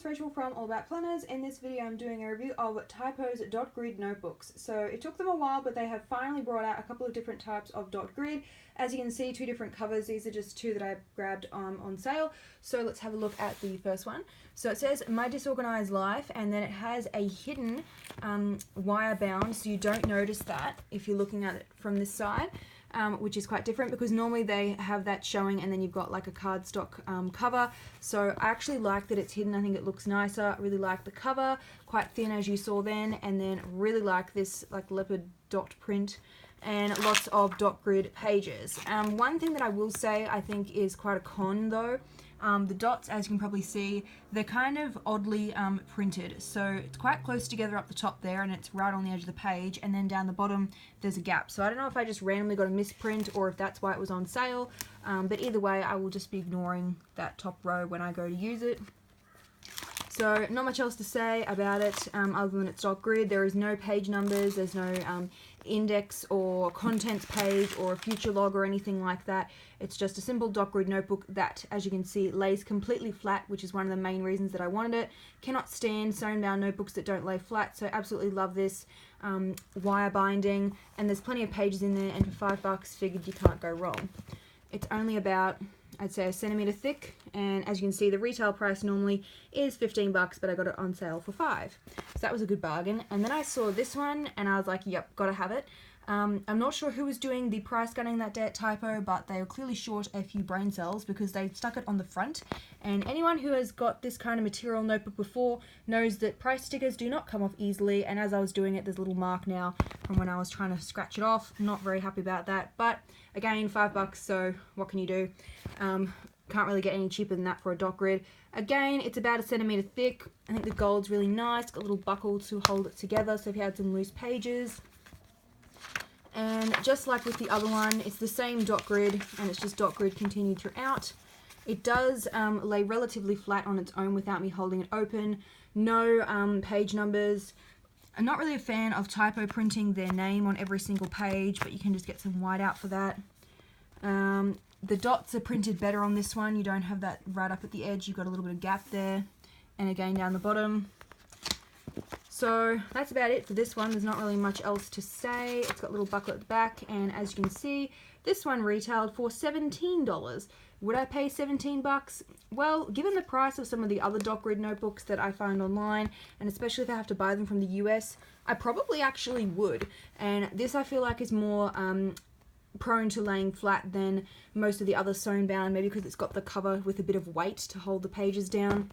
it's Rachel from All About Planners. In this video I'm doing a review of Typo's dot grid notebooks. So it took them a while, but they have finally brought out a couple of different types of dot grid. As you can see, two different covers. These are just two that I grabbed on sale. So let's have a look at the first one. So it says My Disorganized Life, and then it has a hidden wire bound, so you don't notice that if you're looking at it from this side. Which is quite different because normally they have that showing and then you've got like a cardstock cover. So I actually like that it's hidden. I think it looks nicer. I really like the cover, quite thin as you saw then, and then really like this like leopard dot print and lots of dot grid pages. One thing that I will say I think is quite a con though, the dots, as you can probably see, they're kind of oddly printed. So it's quite close together up the top there and it's right on the edge of the page, and then down the bottom there's a gap. So I don't know if I just randomly got a misprint or if that's why it was on sale, but either way I will just be ignoring that top row when I go to use it. So not much else to say about it other than it's dot grid. There is no page numbers, there's no index or contents page or a future log or anything like that. It's just a simple dot grid notebook that, as you can see, lays completely flat, which is one of the main reasons that I wanted it. Cannot stand sewn bound notebooks that don't lay flat, so absolutely love this. Wire binding, and there's plenty of pages in there, and for $5 figured you can't go wrong. It's only about, I'd say, a centimeter thick, and as you can see the retail price normally is $15, but I got it on sale for $5. So that was a good bargain. And then I saw this one and I was like, yep, gotta have it. I'm not sure who was doing the price gunning that day at Typo, but they were clearly short a few brain cells because they stuck it on the front. And anyone who has got this kind of material notebook before knows that price stickers do not come off easily, and as I was doing it, there's a little mark now from when I was trying to scratch it off. Not very happy about that, but again, $5, so what can you do? Can't really get any cheaper than that for a dot grid. Again, it's about a centimeter thick. I think the gold's really nice, got a little buckle to hold it together, so if you had some loose pages. And just like with the other one, it's the same dot grid, and it's just dot grid continued throughout. It does lay relatively flat on its own without me holding it open. No page numbers. I'm not really a fan of Typo printing their name on every single page, but you can just get some whiteout for that. The dots are printed better on this one. You don't have that right up at the edge. You've got a little bit of gap there, and again down the bottom. So that's about it for this one. There's not really much else to say. It's got a little buckle at the back, and as you can see, this one retailed for $17. Would I pay $17? Well, given the price of some of the other dot grid notebooks that I find online, and especially if I have to buy them from the US, I probably actually would. And this I feel like is more prone to laying flat than most of the other sewn bound, maybe because it's got the cover with a bit of weight to hold the pages down.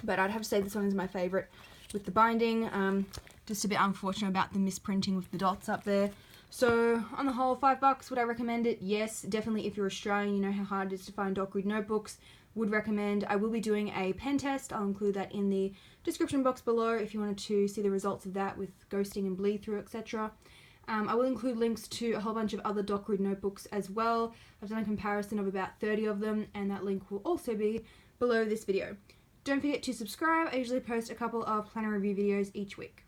But I'd have to say this one is my favorite with the binding. Just a bit unfortunate about the misprinting with the dots up there. So on the whole, $5, would I recommend it? Yes, definitely. If you're Australian, you know how hard it is to find dot grid notebooks. Would recommend. I will be doing a pen test. I'll include that in the description box below if you wanted to see the results of that with ghosting and bleed through, etc. I will include links to a whole bunch of other dot grid notebooks as well. I've done a comparison of about 30 of them, and that link will also be below this video. Don't forget to subscribe. I usually post a couple of planner review videos each week.